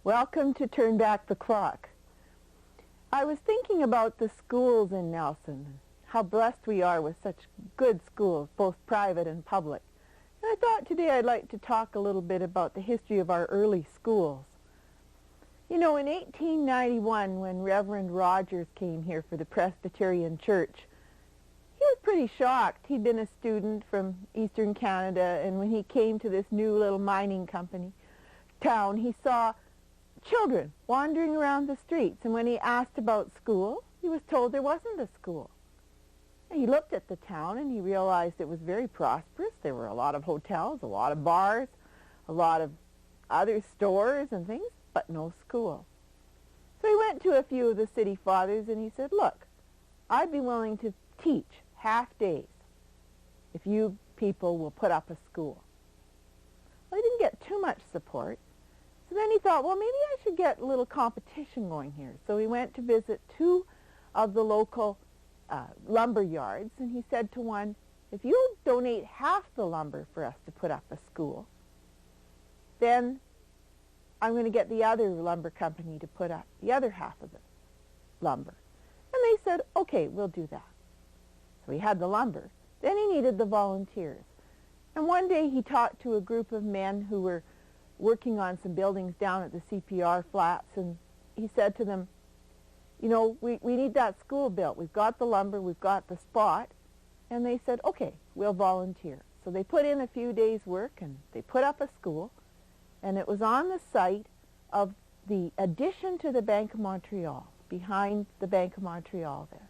Welcome to Turn Back the Clock. I was thinking about the schools in Nelson, how blessed we are with such good schools, both private and public. And I thought today I'd like to talk a little bit about the history of our early schools. You know, in 1891, when Reverend Rogers came here for the Presbyterian Church, he was pretty shocked. He'd been a student from Eastern Canada, and when he came to this new little mining company town, he saw children wandering around the streets, and when he asked about school, he was told there wasn't a school. And he looked at the town and he realized it was very prosperous. There were a lot of hotels, a lot of bars, a lot of other stores and things, but no school. So he went to a few of the city fathers and he said, look, I'd be willing to teach half days if you people will put up a school. Well, he didn't get too much support. So then he thought, well, maybe I should get a little competition going here. So he went to visit two of the local lumber yards, and he said to one, if you'll donate half the lumber for us to put up a school, then I'm going to get the other lumber company to put up the other half of the lumber. And they said, okay, we'll do that. So he had the lumber. Then he needed the volunteers. And one day he talked to a group of men who were working on some buildings down at the CPR flats, and he said to them, you know, we need that school built. We've got the lumber, we've got the spot. And they said, okay, we'll volunteer. So they put in a few days' work, and they put up a school, and it was on the site of the addition to the Bank of Montreal, behind the Bank of Montreal there.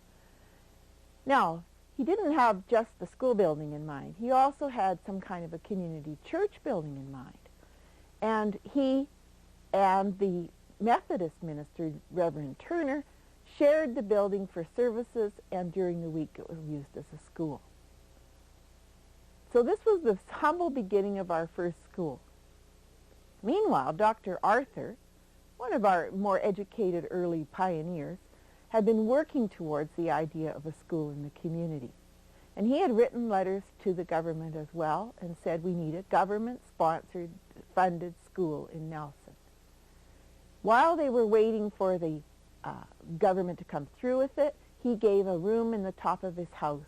Now, he didn't have just the school building in mind. He also had some kind of a community church building in mind. And he and the Methodist minister, Reverend Turner, shared the building for services, and during the week it was used as a school. So this was the humble beginning of our first school. Meanwhile, Dr. Arthur, one of our more educated early pioneers, had been working towards the idea of a school in the community. And he had written letters to the government as well and said we need a government-sponsored, funded school in Nelson. While they were waiting for the government to come through with it, he gave a room in the top of his house.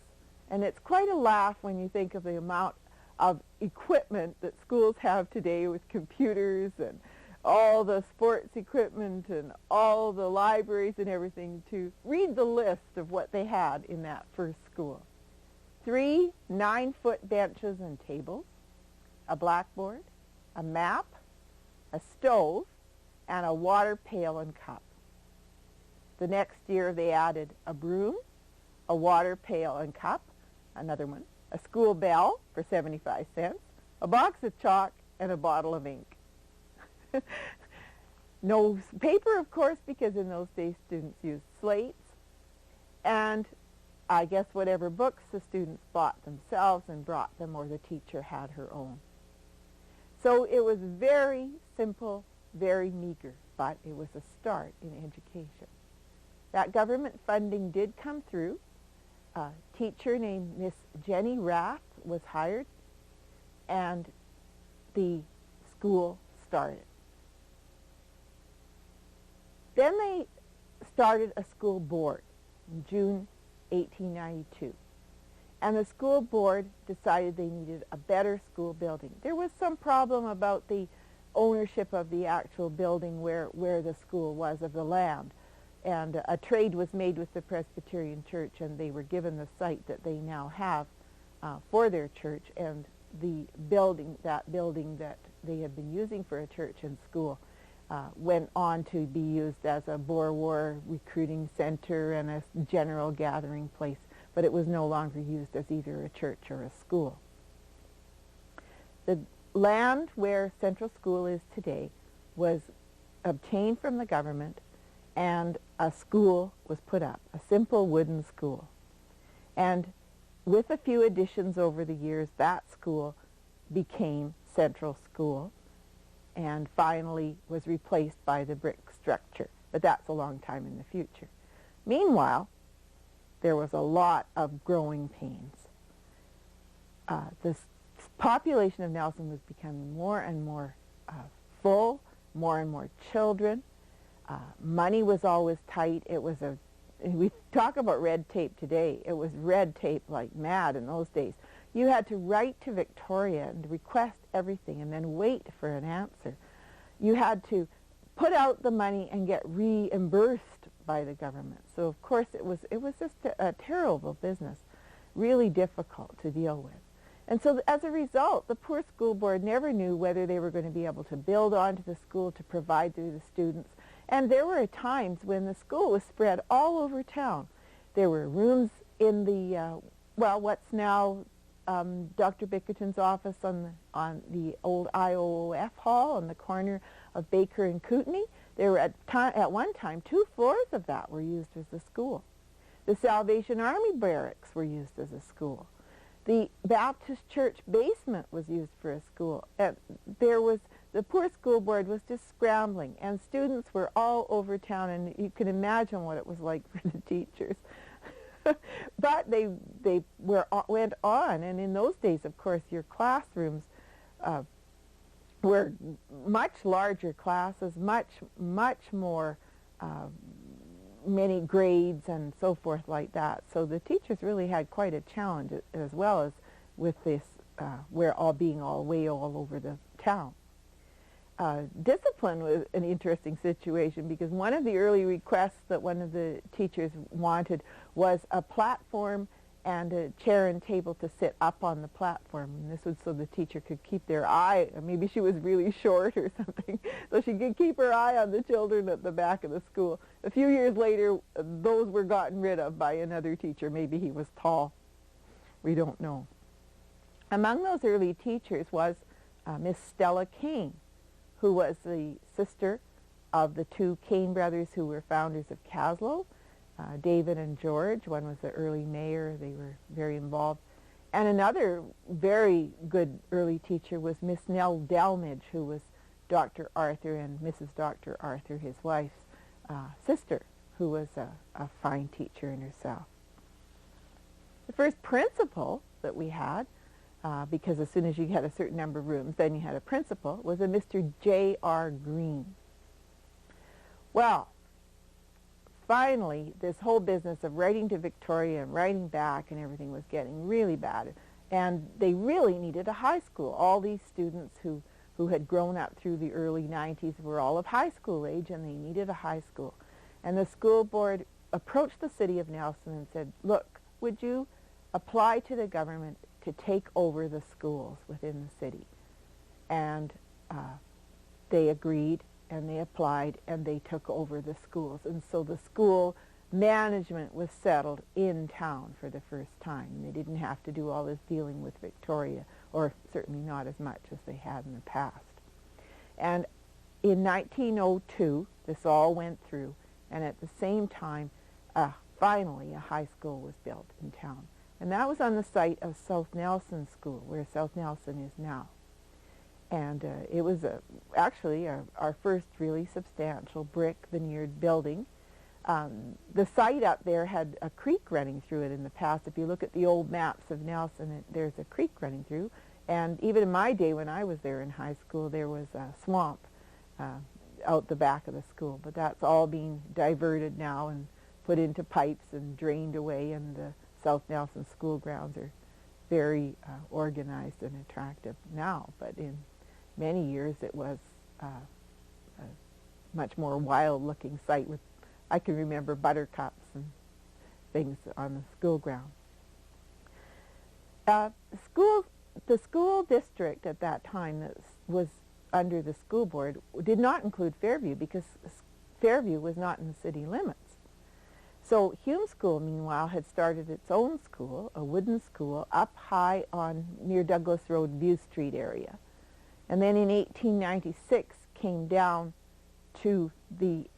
And it's quite a laugh when you think of the amount of equipment that schools have today with computers and all the sports equipment and all the libraries and everything, to read the list of what they had in that first school. 3 9-foot benches and tables, a blackboard, a map, a stove, and a water pail and cup. The next year they added a broom, a water pail and cup, another one, a school bell for 75 cents, a box of chalk, and a bottle of ink. No paper, of course, because in those days students used slates, and I guess whatever books the students bought themselves and brought them, or the teacher had her own. So it was very simple, very meager, but it was a start in education. That government funding did come through. A teacher named Miss Jenny Rath was hired, and the school started. Then they started a school board in June 1892. And the school board decided they needed a better school building. There was some problem about the ownership of the actual building where the school was, of the land. And a trade was made with the Presbyterian Church, and they were given the site that they now have for their church, and the building, that building that they had been using for a church and school, went on to be used as a Boer War recruiting center and a general gathering place, but it was no longer used as either a church or a school. The land where Central School is today was obtained from the government, and a school was put up, a simple wooden school. And with a few additions over the years, that school became Central School, and finally was replaced by the brick structure. But that's a long time in the future. Meanwhile, there was a lot of growing pains. The population of Nelson was becoming more and more full more and more children. Money was always tight. It was we talk about red tape today. It was red tape like mad in those days. You had to write to Victoria and request everything and then wait for an answer. You had to put out the money and get reimbursed by the government. So of course it was just a terrible business, really difficult to deal with. And so as a result, the poor school board never knew whether they were going to be able to build onto the school to provide through the students. And there were times when the school was spread all over town. There were rooms in the, what's now Dr. Bickerton's office on the old IOOF hall on the corner of Baker and Kootenai. There were at one time 2 floors of that were used as a school. The Salvation Army barracks were used as a school. The Baptist church basement was used for a school. The poor school board was just scrambling, and students were all over town, and you can imagine what it was like for the teachers. But they went on, and in those days, of course, your classrooms were much larger classes, much more many grades and so forth like that. So the teachers really had quite a challenge, as well as with this, being way all over the town. Discipline was an interesting situation, because one of the early requests that one of the teachers wanted was a platform and a chair and table to sit up on the platform. And this was so the teacher could keep their eye, maybe she was really short or something, so she could keep her eye on the children at the back of the school. A few years later, those were gotten rid of by another teacher. Maybe he was tall. We don't know. Among those early teachers was Miss Stella Kane, who was the sister of the 2 Kane brothers who were founders of Kaslo, David and George. One was the early mayor. They were very involved. And another very good early teacher was Miss Nell Delmage, who was Dr. Arthur and Mrs. Dr. Arthur, his wife's sister, who was a fine teacher in herself. The first principal that we had, because as soon as you had a certain number of rooms, then you had a principal, was a Mr. J.R. Green. Well, finally, this whole business of writing to Victoria and writing back and everything was getting really bad. And they really needed a high school. All these students who had grown up through the early 90s were all of high school age, and they needed a high school. And the school board approached the city of Nelson and said, look, would you apply to the government to take over the schools within the city? And they agreed, and they applied, and they took over the schools. And so the school management was settled in town for the first time. They didn't have to do all this dealing with Victoria, or certainly not as much as they had in the past. And in 1902, this all went through, and at the same time, finally a high school was built in town. And that was on the site of South Nelson School, where South Nelson is now. And it was actually our first really substantial brick veneered building. The site up there had a creek running through it in the past. If you look at the old maps of Nelson, there's a creek running through. And even in my day when I was there in high school, there was a swamp out the back of the school. But that's all being diverted now and put into pipes and drained away, and the South Nelson school grounds are very organized and attractive now. But in many years it was a much more wild-looking site with, I can remember, buttercups and things on the school ground. The school district at that time that was under the school board did not include Fairview, because Fairview was not in the city limits. So Hume School, meanwhile, had started its own school, a wooden school, up high on near Douglas Road, View Street area. And then in 1896 came down to the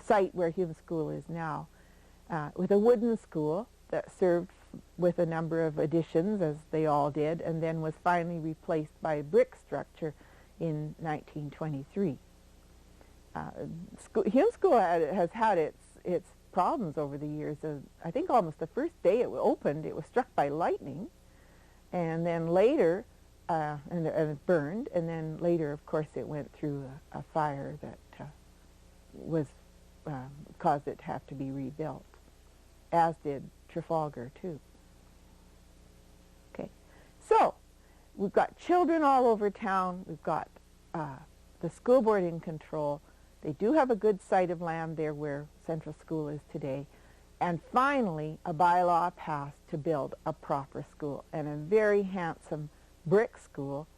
site where Hume School is now, with a wooden school that served with a number of additions, as they all did, and then was finally replaced by a brick structure in 1923. Hume School has had its problems over the years. I think almost the first day it opened, it was struck by lightning, and then later and it burned, and then later, of course, it went through a fire that was caused it to have to be rebuilt, as did Trafalgar too. Okay, so we've got children all over town. We've got the school board in control. They do have a good site of land there where Central School is today. And finally, a bylaw passed to build a proper school, and a very handsome brick school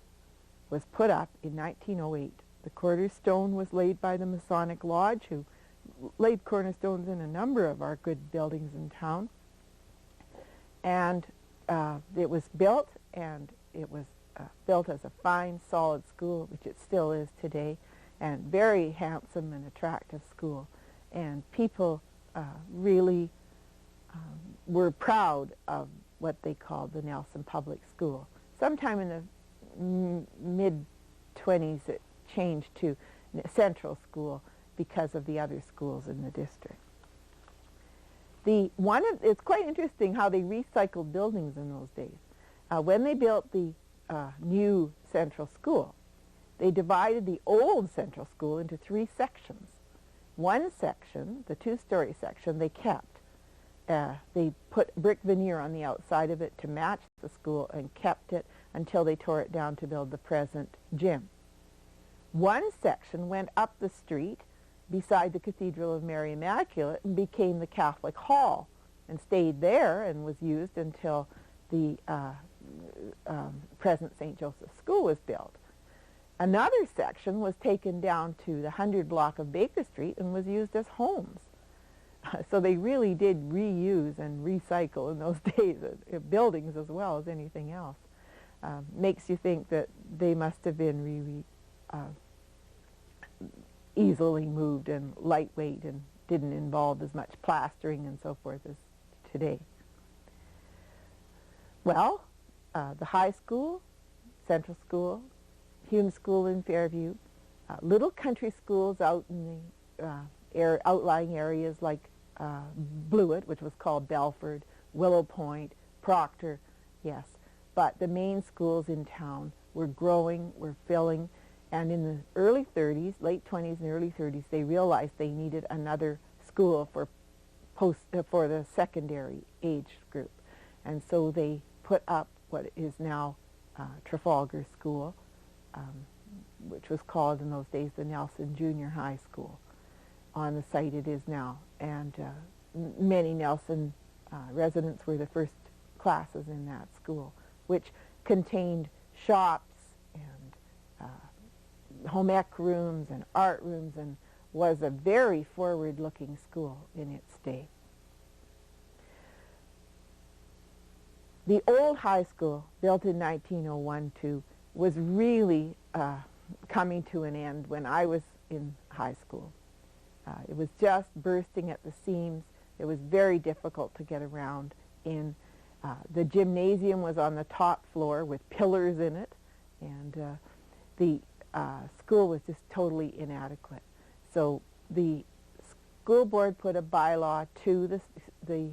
was put up in 1908. The cornerstone was laid by the Masonic Lodge, who laid cornerstones in a number of our good buildings in town. And it was built, and it was built as a fine, solid school, which it still is today, and very handsome and attractive school. And people really were proud of what they called the Nelson Public School. Sometime in the mid-20s it changed to Central School because of the other schools in the district. It's quite interesting how they recycled buildings in those days. When they built the new Central School, they divided the old Central School into 3 sections. One section, the 2-story section, they kept. They put brick veneer on the outside of it to match the school and kept it until they tore it down to build the present gym. One section went up the street beside the Cathedral of Mary Immaculate and became the Catholic Hall, and stayed there and was used until the present St. Joseph's School was built. Another section was taken down to the 100 block of Baker Street and was used as homes. So they really did reuse and recycle in those days, buildings as well as anything else. Makes you think that they must have been really easily moved and lightweight and didn't involve as much plastering and so forth as today. Well, the high school, Central School, Hume School in Fairview, little country schools out in the outlying areas like Blewett, which was called Belford, Willow Point, Proctor, yes. But the main schools in town were growing, were filling, and in the early 30s, late 20s and early 30s, they realized they needed another school for the secondary age group. And so they put up what is now Trafalgar School, which was called in those days the Nelson Junior High School, on the site it is now. And many Nelson residents were the first classes in that school, which contained shops and home ec rooms and art rooms, and was a very forward-looking school in its day. The old high school, built in 1901-2, was really coming to an end when I was in high school. It was just bursting at the seams. It was very difficult to get around in. The gymnasium was on the top floor with pillars in it, and the school was just totally inadequate. So the school board put a bylaw to the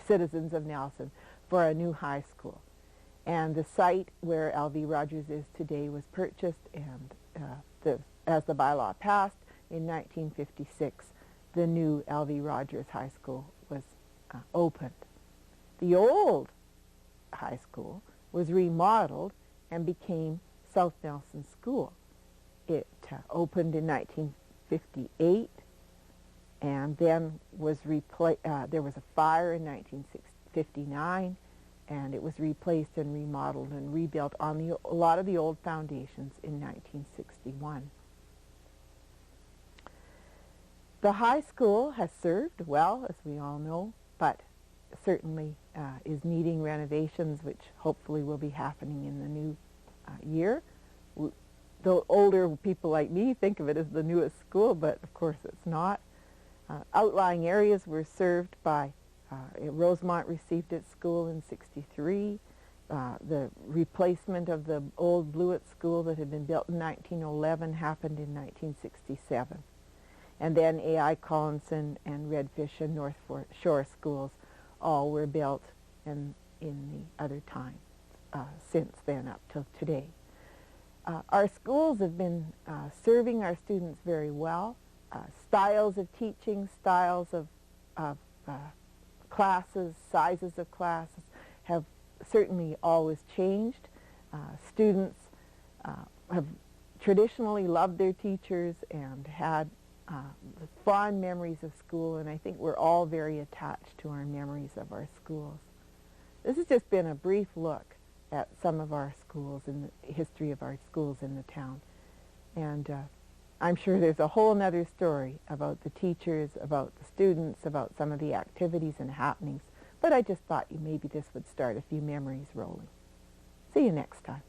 citizens of Nelson for a new high school. And the site where L.V. Rogers is today was purchased, and as the bylaw passed in 1956, the new L.V. Rogers High School was opened. The old high school was remodeled and became South Nelson School. It opened in 1958, and then was there was a fire in 1959, and it was replaced and remodeled and rebuilt on a lot of the old foundations in 1961. The high school has served well, as we all know, but certainly is needing renovations, which hopefully will be happening in the new year. The older people like me think of it as the newest school, but of course it's not. Outlying areas were served by Rosemont received its school in '63. The replacement of the old Blewett School that had been built in 1911 happened in 1967. And then A.I. Collinson and Redfish and North Shore schools all were built in the other time. since then up till today. Our schools have been serving our students very well. Styles of teaching, styles of classes, sizes of classes have certainly always changed. Students have traditionally loved their teachers and had fond memories of school, and I think we're all very attached to our memories of our schools. This has just been a brief look at some of our schools and the history of our schools in the town. And I'm sure there's a whole other story about the teachers, about the students, about some of the activities and happenings, but I just thought maybe this would start a few memories rolling. See you next time.